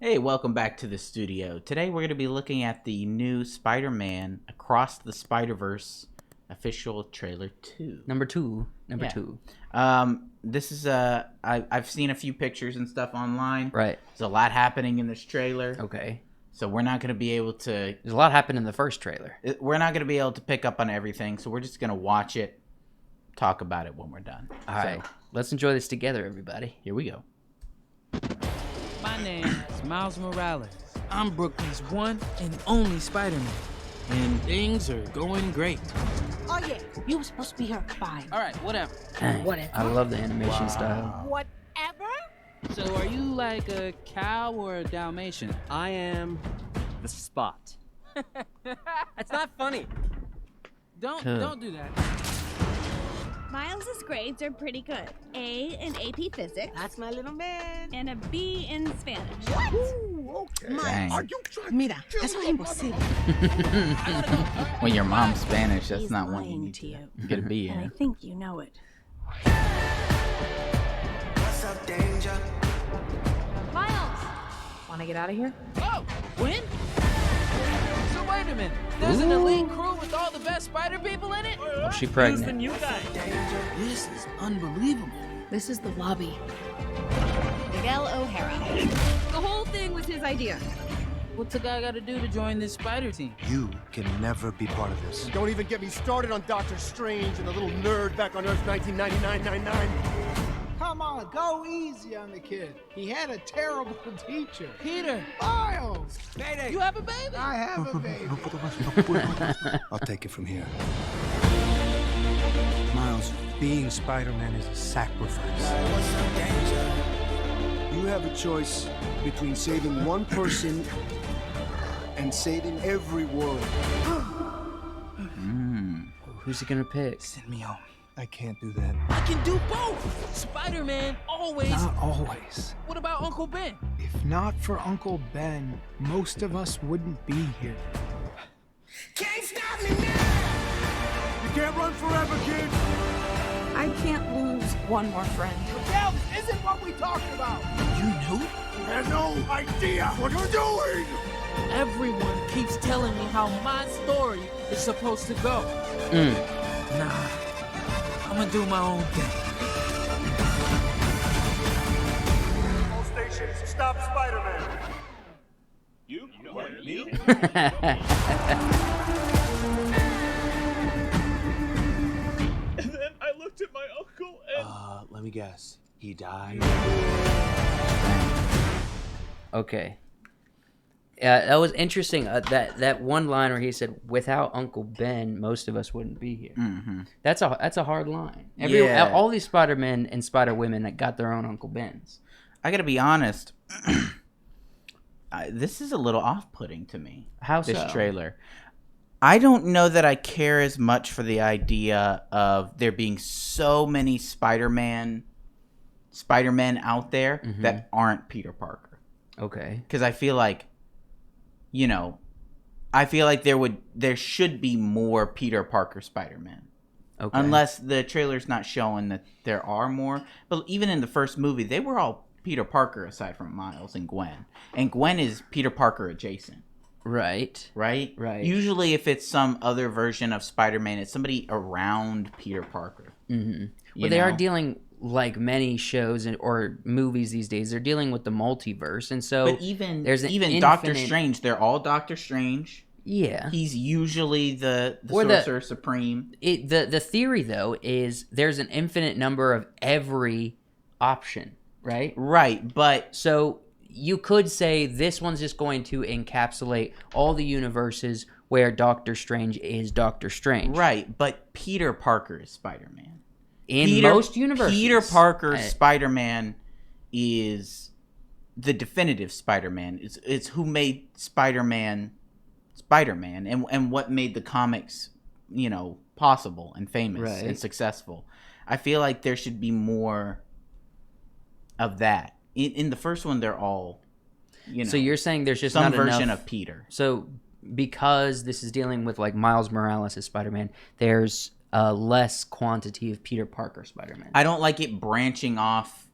Hey, welcome back to the studio. Today we're going to be looking at the new Spider-Man Across the Spider-Verse official trailer 2. Number two. This is I've seen a few pictures and stuff online. Right. There's a lot happening in this trailer. Okay. So we're not going to be able to There's a lot happened in the first trailer. we're not going to be able to pick up on everything. So we're just going to watch it, talk about it when we're done. All right. Let's enjoy this together, everybody. Here we go. My name is Miles Morales. I'm Brooklyn's one and only Spider-Man. And things are going great. Oh yeah, you were supposed to be here. Bye. All right, whatever. Dang, Whatever. I love the animation style. Whatever? So are you like a cow or a Dalmatian? I am the Spot. That's not funny. Don't do that. Miles's grades are pretty good. A in AP Physics That's my little man. and a B in Spanish. Dang. Mira, eso es imposible. When your mom's Spanish, that's He's not one you lying need to to you. get a B And I in. think you know it. Miles! Wanna get out of here? Oh, Gwen? So wait a minute. There's an elite crew with all the best spider people in it? Oh, she Who's the pregnant. new guy? This is unbelievable. This is the lobby. Miguel O'Hara. The whole thing was his idea. What's a guy got to do to join this spider team? You can never be part of this. Don't even get me started on Doctor Strange and the little nerd back on Earth 1999. Come on, go easy on the kid. He had a terrible teacher. Peter, Miles! you have a baby? I have a baby. I'll take it from here. Miles, being Spider-Man is a sacrifice. You have a choice between saving one person and saving every world. Who's he gonna pick? Send me home. I can't do that. I can do both. Spider-Man always. Not always. What about Uncle Ben? If not for Uncle Ben, most of us wouldn't be here. Can't stop me now! You can't run forever, kid! I can't lose one more friend. Miguel, this isn't what we talked about. You knew? I have no idea what you're doing! Everyone keeps telling me how my story is supposed to go. Nah, I'm gonna do my own thing. All stations, stop Spider-Man! And then I looked at my uncle and... Let me guess. He died? Okay. That was interesting. That one line where he said, "Without Uncle Ben, most of us wouldn't be here." Mm-hmm. That's a hard line. Yeah. All these Spider-Men and Spider-Women that got their own Uncle Bens. I gotta be honest. This is a little off-putting to me. How this so? trailer? I don't know that I care as much for the idea of there being so many Spider-Men out there that aren't Peter Parker. Okay. Because I feel like, there should be more Peter Parker Spider-Man. Okay. Unless the trailer's not showing that there are more. But even in the first movie, they were all Peter Parker aside from Miles and Gwen. And Gwen is Peter Parker adjacent. Right. Right? Right. Usually if it's some other version of Spider-Man, it's somebody around Peter Parker. Mm-hmm. You Well, they are know? dealing, like many shows or movies these days, they're dealing with the multiverse. And so But even there's an Doctor infinite- Strange, they're all Doctor Strange. Yeah. He's usually the Or Sorcerer Supreme. The theory, though, is there's an infinite number of every option, right? Right, but So you could say this one's just going to encapsulate all the universes where Doctor Strange is Doctor Strange. right, but Peter Parker is Spider-Man. In most universes. Peter Parker's Spider-Man is the definitive Spider-Man. It's who made Spider-Man and what made the comics, possible and famous Right. and successful. I feel like there should be more of that. In the first one, they're all, So you're saying there's just some not version enough... of Peter. So because this is dealing with like Miles Morales as Spider-Man, there's less quantity of Peter Parker Spider-Man. I don't like it branching off.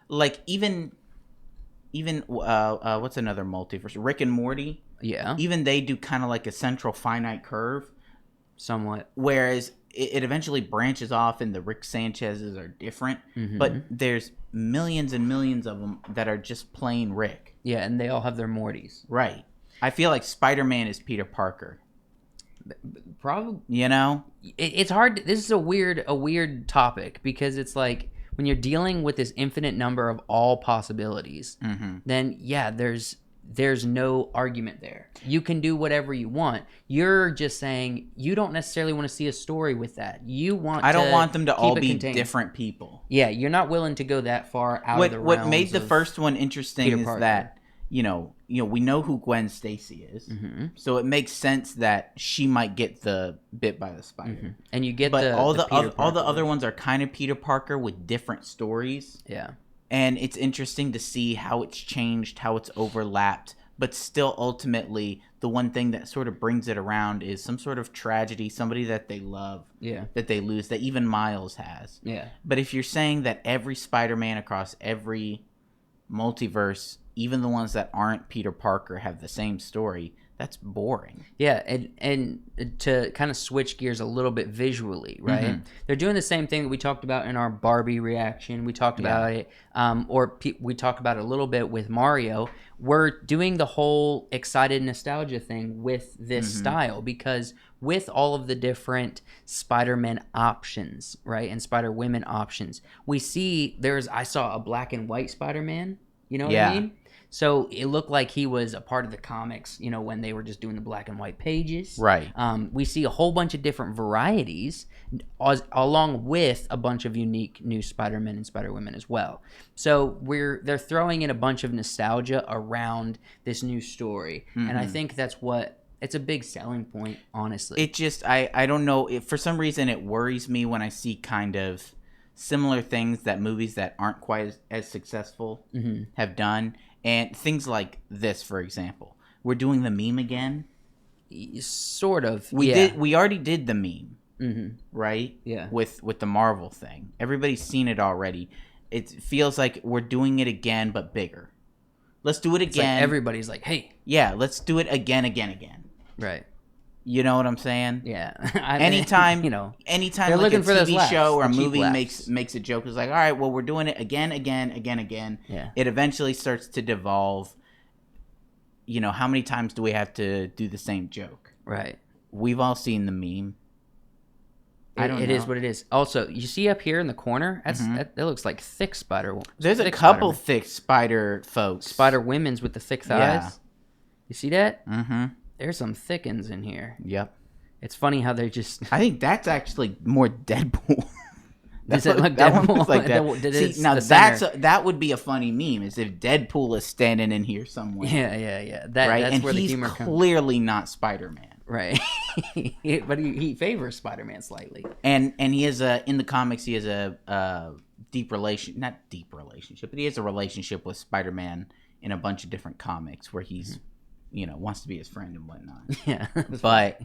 Like, even even what's another multiverse? Rick and Morty. Yeah. Even they do kind of like a central finite curve. Somewhat. Whereas it eventually branches off and the Rick Sanchez's are different. But there's millions and millions of them that are just plain Rick. Yeah, and they all have their Mortys. Right. I feel like Spider-Man is Peter Parker. Probably. You know? It's hard. This is a weird topic because it's like when you're dealing with this infinite number of all possibilities, then yeah, there's no argument there. You can do whatever you want. You're just saying you don't necessarily want to see a story with that. I don't want them to all be different people. Yeah, you're not willing to go that far out of the realms. What made the first one interesting is that you know we know who Gwen Stacy is, so it makes sense that she might get the bit by the spider. And you get all the other ones are kind of Peter Parker with different stories. Yeah. And it's interesting to see how it's changed, how it's overlapped, but still ultimately the one thing that sort of brings it around is some sort of tragedy, somebody that they love, that they lose, that even Miles has. Yeah. But if you're saying that every Spider-Man across every multiverse, even the ones that aren't Peter Parker, have the same story, that's boring. Yeah, and to kind of switch gears a little bit visually, right? They're doing the same thing that we talked about in our Barbie reaction. We talked about it, we talked about it a little bit with Mario. We're doing the whole excited nostalgia thing with this style because with all of the different Spider-Man options, right, and Spider-Women options, we see I saw a black and white Spider-Man. You know what I mean? So it looked like he was a part of the comics, you know, when they were just doing the black and white pages. Right. We see a whole bunch of different varieties along with a bunch of unique new Spider-Men and Spider-Women as well. So they're throwing in a bunch of nostalgia around this new story. And I think it's a big selling point, honestly. It just, I don't know. For some reason, it worries me when I see kind of similar things that movies that aren't quite as successful have done. And things like this, for example. We're doing the meme again. Sort of. We already did the meme, right? Yeah. With the Marvel thing. Everybody's seen it already. It feels like we're doing it again, but bigger. Let's do it again. Like everybody's like, hey. Yeah, let's do it again. Right. You know what I'm saying? Yeah. Anytime, you know, anytime they're like looking a for those TV laughs, show or a the cheap movie laughs. makes a joke, it's like, all right, well, we're doing it again. Yeah. It eventually starts to devolve. You know, how many times do we have to do the same joke? Right. We've all seen the meme. It is what it is. Also, you see up here in the corner, that looks like thick spider. There's a couple thick spider folks. Spider women's with the thick thighs. Yeah. You see that? Mm-hmm. There's some thickens in here. Yep. It's funny how they're just... I think that's actually more Deadpool. Does it look Deadpool? That one looks like that. See, now that would be a funny meme, is if Deadpool is standing in here somewhere. Yeah. Right? That's and where the he's humor comes. Clearly not Spider-Man. Right. But he favors Spider-Man slightly. And he has in the comics, he has a not deep relationship, but he has a relationship with Spider-Man in a bunch of different comics where he's, wants to be his friend and whatnot. Yeah. But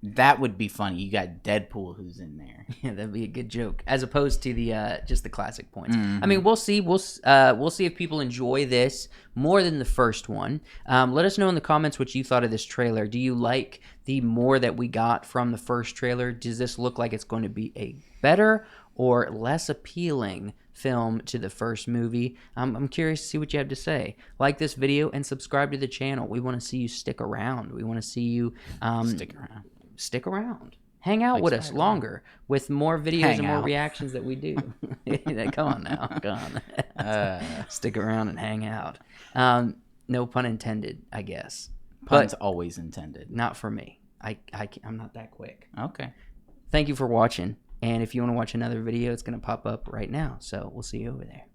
that would be funny. You got Deadpool who's in there. Yeah, that'd be a good joke, as opposed to the just the classic points. I mean, we'll see. We'll see if people enjoy this more than the first one. Let us know in the comments what you thought of this trailer. Do you like the more that we got from the first trailer? Does this look like it's going to be a better or less appealing film to the first movie? I'm curious to see what you have to say. Like this video and subscribe to the channel. We want to see you stick around. We want to see you stick around. Hang out with us longer with more videos and more reactions that we do. Come on now. Come on. Stick around and hang out. No pun intended, I guess. Pun's always intended. Not for me. I'm not that quick. Okay. Thank you for watching. And if you want to watch another video, it's going to pop up right now. So we'll see you over there.